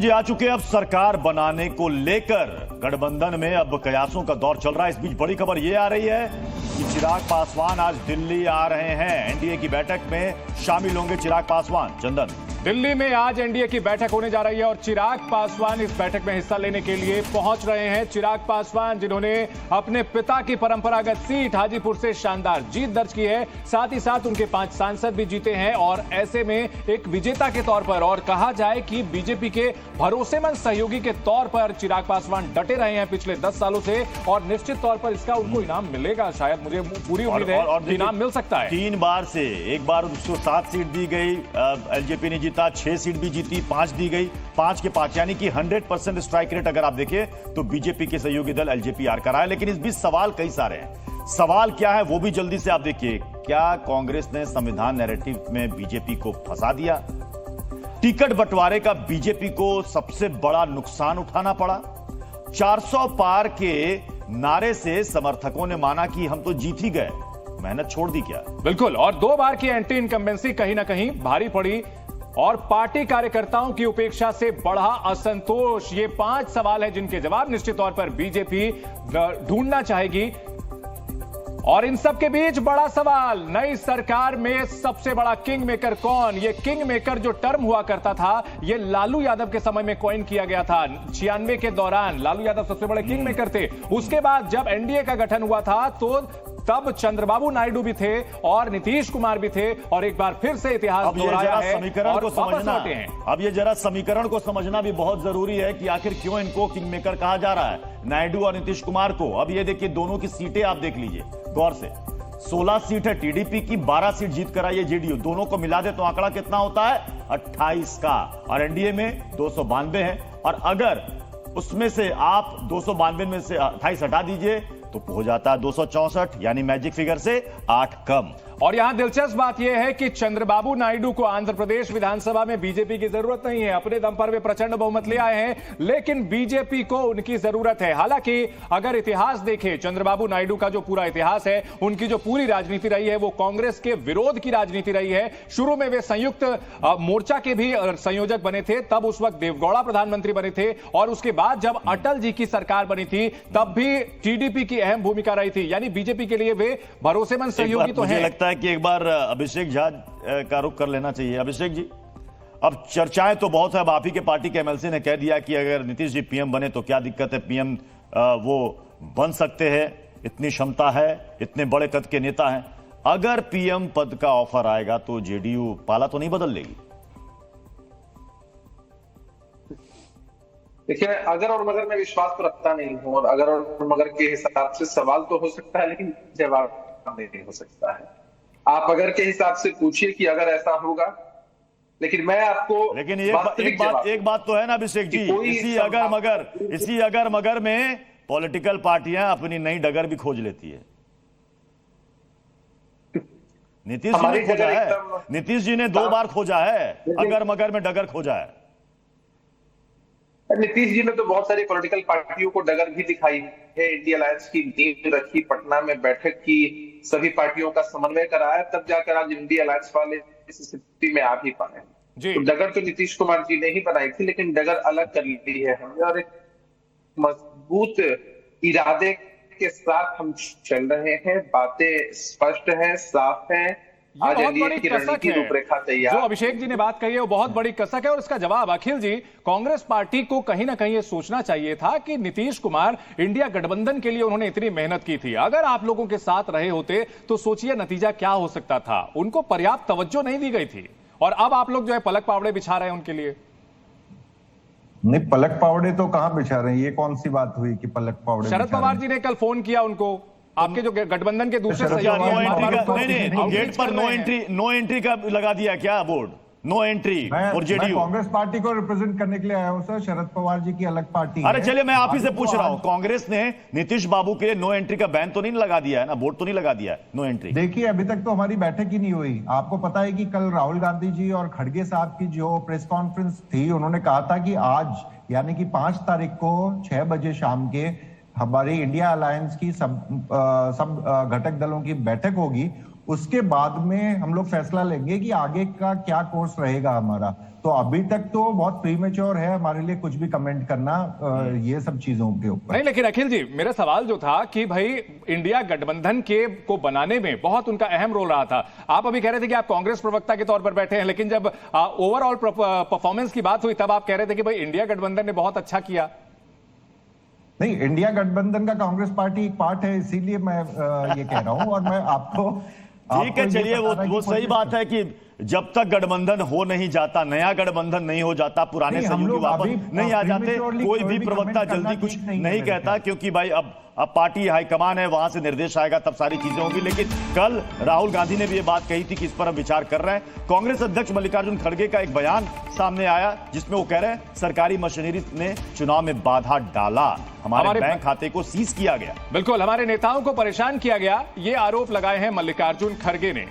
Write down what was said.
जी आ चुके अब सरकार बनाने को लेकर गठबंधन में अब कयासों का दौर चल रहा है। इस बीच बड़ी खबर ये आ रही है कि चिराग पासवान आज दिल्ली आ रहे हैं। एनडीए की बैठक में शामिल होंगे चिराग पासवान। चंदन, दिल्ली में आज एनडीए की बैठक होने जा रही है और चिराग पासवान इस बैठक में हिस्सा लेने के लिए पहुंच रहे हैं। चिराग पासवान जिन्होंने अपने पिता की परंपरागत सीट हाजीपुर से शानदार जीत दर्ज की है, साथ ही साथ उनके 5 सांसद भी जीते हैं और ऐसे में एक विजेता के तौर पर और कहा जाए कि बीजेपी के भरोसेमंद सहयोगी के तौर पर चिराग पासवान डटे रहे हैं पिछले 10 सालों से और निश्चित तौर पर इसका उनको इनाम मिलेगा। शायद मुझे पूरी उम्मीद है कि इनाम मिल सकता है। 3 बार से एक बार उसको 7 सीट दी गई, एलजेपी ने जीता, 6 सीट भी जीती, 5 दी गई, 5 के 5 यानी कि 100% स्ट्राइक रेट अगर आप देखें तो बीजेपी के सहयोगी दल एलजेपी आर कर रहा है। लेकिन इस बीच सवाल कई सारे हैं। सवाल क्या है वो भी जल्दी से आप देखिए। क्या कांग्रेस ने संविधान नैरेटिव में बीजेपी को फंसा दिया? टिकट बंटवारे का बीजेपी को सबसे बड़ा नुकसान उठाना पड़ा। 400 पार के नारे से समर्थकों ने माना कि हम तो जीत ही गए, मेहनत छोड़ दी क्या? बिल्कुल, और 2 बार की एंटी इनकम्बेंसी कहीं ना कहीं भारी पड़ी और पार्टी कार्यकर्ताओं की उपेक्षा से बढ़ा असंतोष। ये 5 सवाल है जिनके जवाब निश्चित तौर पर बीजेपी ढूंढना चाहेगी। और इन सब के बीच बड़ा सवाल, नई सरकार में सबसे बड़ा किंग मेकर कौन? ये किंग मेकर जो टर्म हुआ करता था ये लालू यादव के समय में कॉइन किया गया था। 96 के दौरान लालू यादव सबसे बड़े किंग मेकर थे। उसके बाद जब एनडीए का गठन हुआ था तो तब चंद्रबाबू नायडू भी थे और नीतीश कुमार भी थे और एक बार फिर से इतिहास दोहराया है। समीकरण को समझना, अब ये जरा समीकरण को समझना भी बहुत जरूरी है कि आखिर क्यों इनको किंग मेकर कहा जा रहा है, नायडू और नीतीश कुमार को। अब ये देखिए दोनों की सीटें आप देख लीजिए गौर से। 16 सीट है टीडीपी की, 12 सीट जीत कर आई है जेडीयू। दोनों को मिला दे तो आंकड़ा कितना होता है? 28 का। और एनडीए में 292 है और अगर उसमें से आप 292 में से 28 हटा दीजिए तो हो जाता है 264, यानी मैजिक फिगर से 8 कम। और यहां दिलचस्प बात यह है कि चंद्रबाबू नायडू को आंध्र प्रदेश विधानसभा में बीजेपी की जरूरत नहीं है, अपने दम पर वे प्रचंड बहुमत ले आए हैं, लेकिन बीजेपी को उनकी जरूरत है। हालांकि अगर इतिहास देखें, चंद्रबाबू नायडू का जो पूरा इतिहास है, उनकी जो पूरी राजनीति रही है वो कांग्रेस के विरोध की राजनीति रही है। शुरू में वे संयुक्त मोर्चा के भी संयोजक बने थे, तब उस वक्त देवगौड़ा प्रधानमंत्री बने थे और उसके बाद जब अटल जी की सरकार बनी थी तब भी टीडीपी की अहम भूमिका रही थी। यानी बीजेपी के लिए वे भरोसेमंद सहयोगी तो हैं। लगता है कि एक बार अभिषेक झा का रुख कर लेना चाहिए। अभिषेक जी, अब चर्चाएं तो बहुत है। अब आप ही के पार्टी के एमएलसी ने कह दिया कि अगर नीतीश जी पीएम बने तो क्या दिक्कत है, पीएम वो बन सकते हैं, इतनी क्षमता है, इतने बड़े कद के नेता हैं। अगर पीएम पद का ऑफर आएगा तो जेडीयू पाला तो नहीं बदल लेगी? देखिए, अगर और मगर मैं विश्वास तो रखता नहीं हूं और अगर और मगर के हिसाब से सवाल तो हो सकता है लेकिन जवाब नहीं हो सकता है। आप अगर के हिसाब से पूछिए कि अगर ऐसा होगा, लेकिन मैं आपको लेकिन एक बात तो है ना अभिषेक जी, इसी अगर मगर में पॉलिटिकल पार्टियां अपनी नई डगर भी खोज लेती है। नीतीश जी ने खोजा है, नीतीश जी ने 2 बार खोजा है, अगर मगर में डगर खोजा है। नीतीश जी ने तो बहुत सारी पॉलिटिकल पार्टियों को डगर भी दिखाई है। इंडिया अलायंस की नींव रखी, पटना में बैठक की, सभी पार्टियों का समन्वय कराया, तब जाकर आज इंडिया अलायंस वाले इस स्थिति में आ भी पाए। तो डगर तो नीतीश कुमार जी ने ही बनाई थी, लेकिन डगर अलग कर ली है हमने और एक मजबूत इरादे के साथ हम चल रहे हैं। बातें स्पष्ट है, साफ है। आज एनडीए की रणनीति रूपरेखा तैयार। जो अभिषेक जी ने बात कही है वो बहुत बड़ी कसक है और इसका जवाब अखिल जी, कांग्रेस पार्टी को कहीं ना कहीं ये सोचना चाहिए था कि नीतीश कुमार इंडिया गठबंधन के लिए उन्होंने इतनी मेहनत की थी, अगर आप लोगों के साथ रहे होते तो सोचिए नतीजा क्या हो सकता था। उनको पर्याप्त तवज्जो नहीं दी गई थी और अब आप लोग जो है पलक पावड़े बिछा रहे हैं उनके लिए। नहीं, पलक पावड़े तो कहां बिछा रहे हैं? ये कौन सी बात हुई कि पलक पावड़े? शरद पवार जी ने कल फोन किया उनको, आपके जो गठबंधन के दूसरे गेट पर नो एंट्री का लगा दिया क्या बोर्ड? नो एंट्री और जेडीयू। कांग्रेस पार्टी को रिप्रेजेंट करने के लिए आया हूं सर, शरद पवार जी की अलग पार्टी। अरे चलिए मैं आप ही से पूछ रहा हूं, कांग्रेस ने नीतीश बाबू के लिए नो एंट्री का बैन तो नहीं लगा दिया है ना, बोर्ड तो नहीं लगा दिया है नो एंट्री? देखिए, अभी तक तो हमारी बैठक ही नहीं हुई। आपको पता है कि कल राहुल गांधी जी और खड़गे साहब की जो प्रेस कॉन्फ्रेंस थी, उन्होंने कहा था कि आज यानी कि 5 तारीख को 6 बजे शाम के हमारी इंडिया अलायंस की सब घटक दलों की बैठक होगी। उसके बाद में हम लोग फैसला लेंगे कि आगे का क्या कोर्स रहेगा हमारा। तो अभी तक तो बहुत प्रीमेच्योर है हमारे लिए कुछ भी कमेंट करना ये सब चीजों के ऊपर। नहीं, लेकिन अखिल जी, मेरा सवाल जो था कि भाई इंडिया गठबंधन को बनाने में बहुत उनका अहम रोल रहा था। आप अभी कह रहे थे कि आप कांग्रेस प्रवक्ता के तौर पर बैठे हैं, लेकिन जब ओवरऑल परफॉर्मेंस की बात हुई तब आप कह रहे थे कि भाई इंडिया गठबंधन ने बहुत अच्छा किया। नहीं, इंडिया गठबंधन का कांग्रेस पार्टी एक पार्ट है, इसीलिए मैं ये कह रहा हूं। और मैं आपको ठीक है, चलिए वो सही बात है कि जब तक गठबंधन हो नहीं जाता, नया गठबंधन नहीं हो जाता, पुराने सहयोगी वापस नहीं आ जाते, कोई भी प्रवक्ता जल्दी कुछ नहीं कहता, क्योंकि भाई अब पार्टी हाईकमान है, वहां से निर्देश आएगा तब सारी चीजें होंगी। लेकिन कल राहुल गांधी ने भी ये बात कही थी कि इस पर हम विचार कर रहे हैं। कांग्रेस अध्यक्ष मल्लिकार्जुन खड़गे का एक बयान सामने आया जिसमें वो कह रहे हैं सरकारी मशीनरी ने चुनाव में बाधा डाला, हमारे बैंक खाते को सीज किया गया। बिल्कुल, हमारे नेताओं को परेशान किया गया, ये आरोप लगाए हैं मल्लिकार्जुन खड़गे ने।